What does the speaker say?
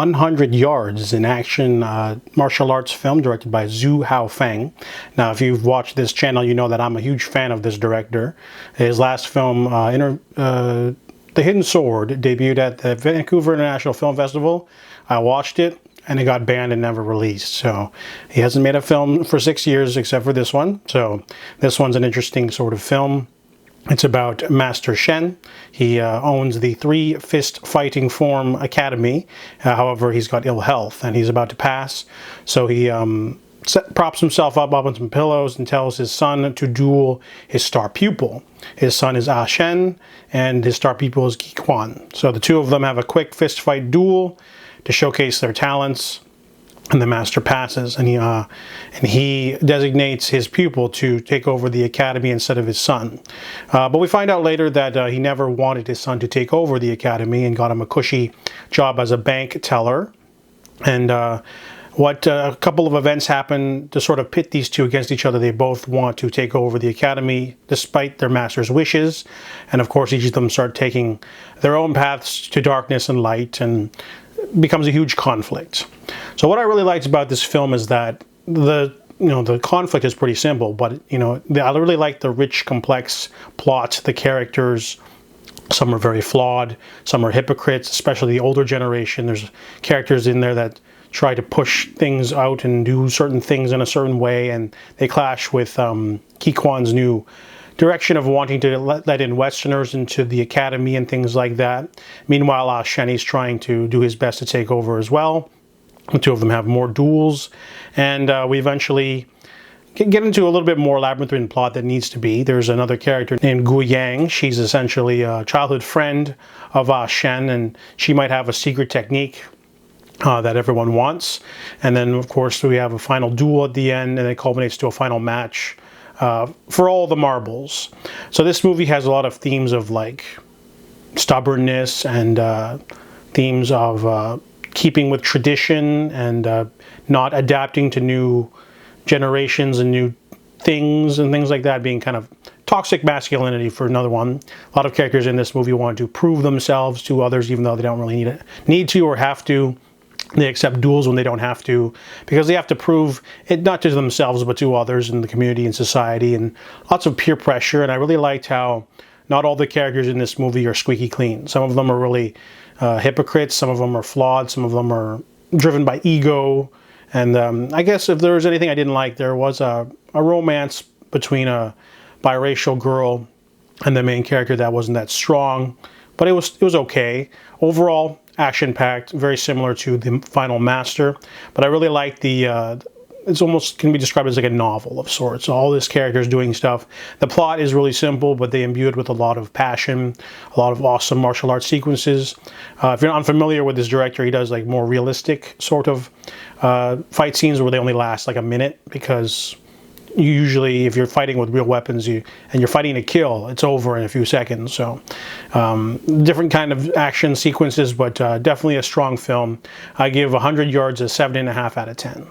100 Yards is an action martial arts film directed by Zhu Haofeng. Now, if you've watched this channel, you know that I'm a huge fan of this director. His last film, The Hidden Sword, debuted at the Vancouver International Film Festival. I watched it, and it got banned and never released. So he hasn't made a film for 6 years except for this one. So this one's an interesting sort of film. It's about Master Shen. He owns the Three Fist Fighting Form Academy. However, he's got ill health and he's about to pass. So he props himself up on some pillows and tells his son to duel his star pupil. His son is Shen and his star pupil is Quan. So the two of them have a quick fist fight duel to showcase their talents. And the master passes, and he designates his pupil to take over the academy instead of his son. But we find out later that he never wanted his son to take over the academy and got him a cushy job as a bank teller. And a couple of events happen to sort of pit these two against each other. They both want to take over the academy despite their master's wishes. And of course, each of them start taking their own paths to darkness and light, and becomes a huge conflict. So what I really liked about this film is that the conflict is pretty simple, but I really like the rich, complex plot, the characters. Some are very flawed, some are hypocrites, especially the older generation. There's characters in there that try to push things out and do certain things in a certain way, and they clash with Kwan's new direction of wanting to let in Westerners into the academy and things like that. Meanwhile, Shenny's trying to do his best to take over as well. The two of them have more duels, and we eventually get into a little bit more labyrinthine plot that needs to be. There's another character named Gu Yang. She's essentially a childhood friend of Shen, and she might have a secret technique that everyone wants. And then, of course, we have a final duel at the end, and it culminates to a final match for all the marbles. So this movie has a lot of themes of like stubbornness and themes of keeping with tradition and not adapting to new generations and new things and things like that, being kind of toxic masculinity for another one. A lot of characters in this movie want to prove themselves to others even though they don't really need to or have to. They accept duels when they don't have to, because they have to prove it not to themselves but to others in the community and society, and lots of peer pressure. And I really liked how not all the characters in this movie are squeaky clean. Some of them are really hypocrites, some of them are flawed, some of them are driven by ego. And I guess if there was anything I didn't like, there was a romance between a biracial girl and the main character that wasn't that strong, but it was okay. Overall, action-packed, very similar to the Final Master, but I really like it's almost can be described as like a novel of sorts. All this characters doing stuff. The plot is really simple, but they imbue it with a lot of passion, a lot of awesome martial arts sequences. If you're unfamiliar with this director, he does like more realistic sort of fight scenes where they only last like a minute, because usually if you're fighting with real weapons and you're fighting to kill, it's over in a few seconds. So different kind of action sequences, but definitely a strong film. I give 100 Yards a 7.5 out of 10.